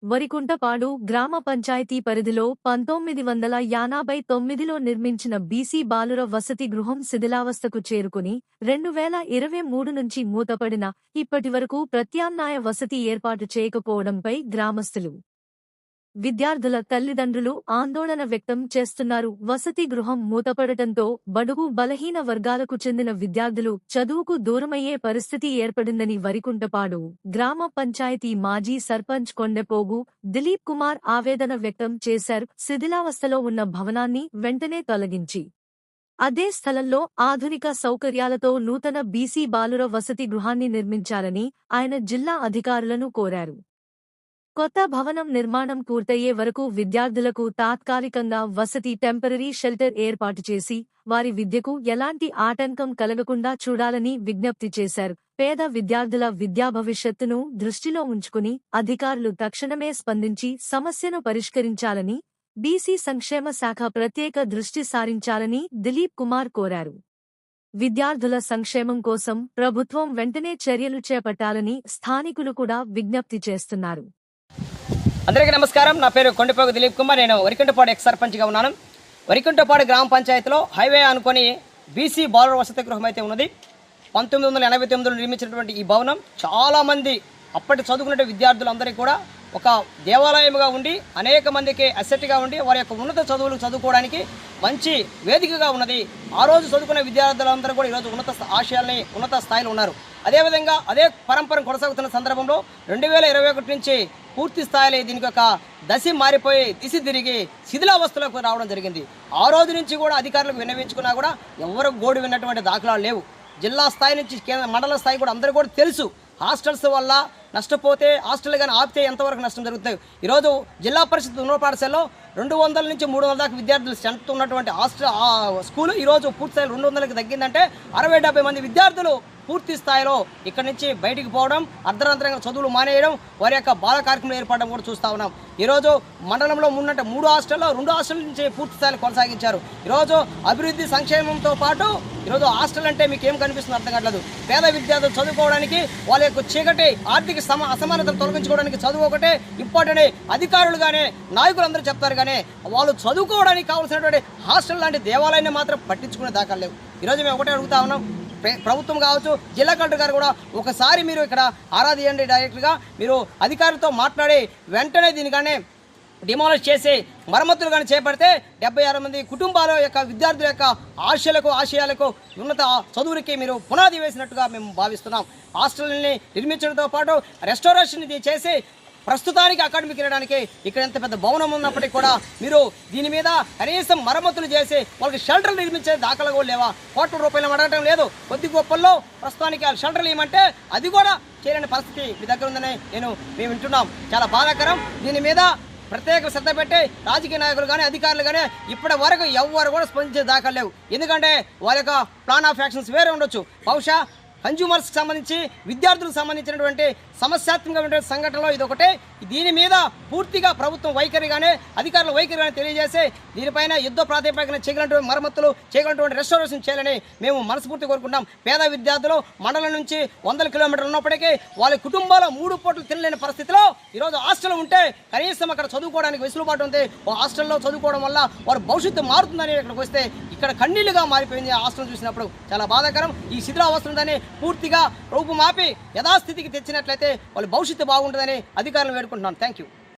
వరికుంటపాడు గ్రామ పంచాయతీ పరిధిలో 1989లో నిర్మించిన బీసీ బాలుర వసతి గృహం శిథిలావస్థకు చేరుకుని 2023 నుంచి మూతపడిన ఇప్పటివరకు ప్రత్యామ్నాయ వసతి ఏర్పాటు చేయకపోవడంపై గ్రామస్తులు, విద్యార్థుల తల్లిదండ్రులు ఆందోళన వ్యక్తం చేస్తున్నారు. వసతి గృహం మూతపడటంతో బడుగు బలహీన వర్గాలకు చెందిన విద్యార్థులు చదువుకు దూరమయ్యే పరిస్థితి ఏర్పడిందని వరికుంటపాడు గ్రామ పంచాయతీ మాజీ సర్పంచ్ కొండెపోగు దిలీప్ కుమార్ ఆవేదన వ్యక్తం చేశారు. శిథిలావస్థలో ఉన్న భవనాన్ని వెంటనే తొలగించి అదే స్థలంలో ఆధునిక సౌకర్యాలతో నూతన బీసీ బాలుర వసతి గృహాన్ని నిర్మించాలని ఆయన జిల్లా అధికారులను కోరారు. కొత్త భవనం నిర్మాణం పూర్తయ్యే వరకు విద్యార్థులకు తాత్కాలికంగా వసతి టెంపరరీ షెల్టర్ ఏర్పాటు చేసి వారి విద్యకు ఎలాంటి ఆటంకం కలగకుండా చూడాలని విజ్ఞప్తి చేశారు. పేద విద్యార్థుల విద్యా భవిష్యత్తును దృష్టిలో ఉంచుకుని అధికారులు తక్షణమే స్పందించి సమస్యను పరిష్కరించాలని, బీసీ సంక్షేమ శాఖ ప్రత్యేక దృష్టి సారించాలని దిలీప్ కుమార్ కోరారు. విద్యార్థుల సంక్షేమం కోసం ప్రభుత్వం వెంటనే చర్యలు చేపట్టాలని స్థానికులు కూడా విజ్ఞప్తి చేస్తున్నారు. అందరికీ నమస్కారం. నా పేరు కొండపోగు దిలీప్ కుమార్. నేను వరికుంటపాడు ఎక్స్ సర్పంచ్గా ఉన్నాను. వరికుంటపాడు గ్రామ పంచాయతీలో హైవే అనుకొని బీసీ బాలుర వసతి గృహం అయితే ఉన్నది. 1989లో నిర్మించినటువంటి ఈ భవనం చాలామంది అప్పటి చదువుకునే విద్యార్థులందరికీ కూడా ఒక దేవాలయముగా ఉండి అనేక మందికి అసెట్గా ఉండి వారి యొక్క ఉన్నత చదువులు చదువుకోవడానికి మంచి వేదికగా ఉన్నది. ఆ రోజు చదువుకునే విద్యార్థులందరూ కూడా ఈరోజు ఉన్నత స్థాయిలో ఉన్నారు. అదేవిధంగా అదే పరంపర కొనసాగుతున్న సందర్భంలో 2021 నుంచి పూర్తి స్థాయిలో దీనికి ఒక దశ మారిపోయి దిశ తిరిగి శిథిలావస్థలోకి రావడం జరిగింది. ఆ రోజు నుంచి కూడా అధికారులకు విన్నవించుకున్నా కూడా ఎవరు గోడు విన్నటువంటి దాఖలాలు లేవు. జిల్లా స్థాయి నుంచి మండల స్థాయి కూడా అందరూ కూడా తెలుసు. హాస్టల్స్ వల్ల నష్టపోతే హాస్టల్ కానీ ఆపితే ఎంతవరకు నష్టం జరుగుతాయి. ఈరోజు జిల్లా పరిషత్ ఉన్నత పాఠశాలలో 200 నుంచి 300 దాకా విద్యార్థులు స్ట్రెంత్ ఉన్నటువంటి స్కూలు ఈరోజు పూర్తి స్థాయిలో 200కి తగ్గిందంటే 60-70 మంది విద్యార్థులు పూర్తి స్థాయిలో ఇక్కడి నుంచి బయటికి పోవడం, అర్ధరాంతరంగా చదువులు మానేయడం, వారి యొక్క బాల కార్యక్రమం ఏర్పడడం కూడా చూస్తూ ఉన్నాం. ఈరోజు మండలంలో ఉన్నట్టు 3 హాస్టల్లో 2 హాస్టల్ నుంచి పూర్తి స్థాయిలో కొనసాగించారు. ఈరోజు అభివృద్ధి సంక్షేమంతో పాటు ఈరోజు హాస్టల్ అంటే మీకు ఏం కనిపిస్తుంది అర్థం కావట్లేదు. పేద విద్యార్థులు చదువుకోవడానికి వాళ్ళ యొక్క చీకటి ఆర్థిక అసమానతలు తొలగించుకోవడానికి చదువు ఒకటే ఇంపార్టెంట్. అధికారులు కానీ నాయకులు అందరూ చెప్తారు కానీ వాళ్ళు చదువుకోవడానికి కావాల్సినటువంటి హాస్టల్ లాంటి దేవాలయాన్ని మాత్రం పట్టించుకునే దాఖలు లేవు. ఈరోజు మేము ఒకటే అడుగుతా ఉన్నాం, ప్రభుత్వం కావచ్చు, జిల్లా కలెక్టర్ గారు కూడా ఒకసారి మీరు ఇక్కడ ఆరాధించండి. డైరెక్ట్గా మీరు అధికారులతో మాట్లాడి వెంటనే దీనిగానే డిమాలిష్ చేసి మరమ్మతులు కానీ చేపడితే 76 మంది కుటుంబాల యొక్క విద్యార్థుల యొక్క ఆశయాలకు ఉన్నత చదువులకి మీరు పునాది వేసినట్టుగా మేము భావిస్తున్నాం. హాస్టల్ని నిర్మించడంతో పాటు రెస్టారేషన్ చేసి ప్రస్తుతానికి అకాడమిక్ వెళ్ళడానికి ఇక్కడ ఎంత పెద్ద భవనం ఉన్నప్పటికీ కూడా మీరు దీని మీద కనీసం మరమ్మతులు చేసి వాళ్ళకి షెల్టర్లు నిర్మించే దాఖలు కూడా లేవా? కోట్ల రూపాయలు అడగటం లేదు. కొద్ది గొప్పల్లో ప్రస్తుతానికి ఆ షెల్టర్లు ఇవ్వమంటే అది కూడా చేయలేని పరిస్థితి మీ దగ్గర ఉందని మేము వింటున్నాం. చాలా బాధాకరం. దీని మీద ప్రత్యేక శ్రద్ధ పెట్టి రాజకీయ నాయకులు కానీ అధికారులు కానీ ఇప్పటి వరకు ఎవరు కూడా స్పందించే దాఖలు లేవు. ఎందుకంటే వారి యొక్క ప్లాన్ ఆఫ్ యాక్షన్స్ వేరే ఉండొచ్చు. బహుశా కన్జ్యూమర్స్కి సంబంధించి విద్యార్థులకు సంబంధించినటువంటి సమస్యాత్మకమైనటువంటి సంఘటనలో ఇది ఒకటే. దీని మీద పూర్తిగా ప్రభుత్వం వైఖరిగానే అధికారుల వైఖరిగానే తెలియజేసి దీనిపైన యుద్ధ ప్రాతిపదికన చేయగలిగినటువంటి మరమ్మతులు చేయగలిగినటువంటి రెస్టారేషన్ చేయాలని మేము మనస్ఫూర్తి కోరుకుంటాం. పేద విద్యార్థులు మండలం నుంచి 100 కిలోమీటర్లు ఉన్నప్పటికీ వాళ్ళ కుటుంబాల 3 పూటలు తినలేని పరిస్థితిలో ఈరోజు హాస్టల్ ఉంటే కనీసం అక్కడ చదువుకోవడానికి వెసులుబాటు ఉంది. హాస్టల్లో చదువుకోవడం వల్ల వారి భవిష్యత్తు మారుతుందని ఇక్కడికి వస్తే ఇక్కడ కన్నీళ్లుగా మారిపోయింది. ఆ హాస్టల్ చూసినప్పుడు చాలా బాధాకరం. ఈ శిథిలావస్థ ఉందని పూర్తిగా రూపుమాపి యథాస్థితికి తెచ్చినట్లయితే వాళ్ళ భవిష్యత్తు బాగుంటుందని అధికారులను వేడుకుంటున్నాను. Thank you.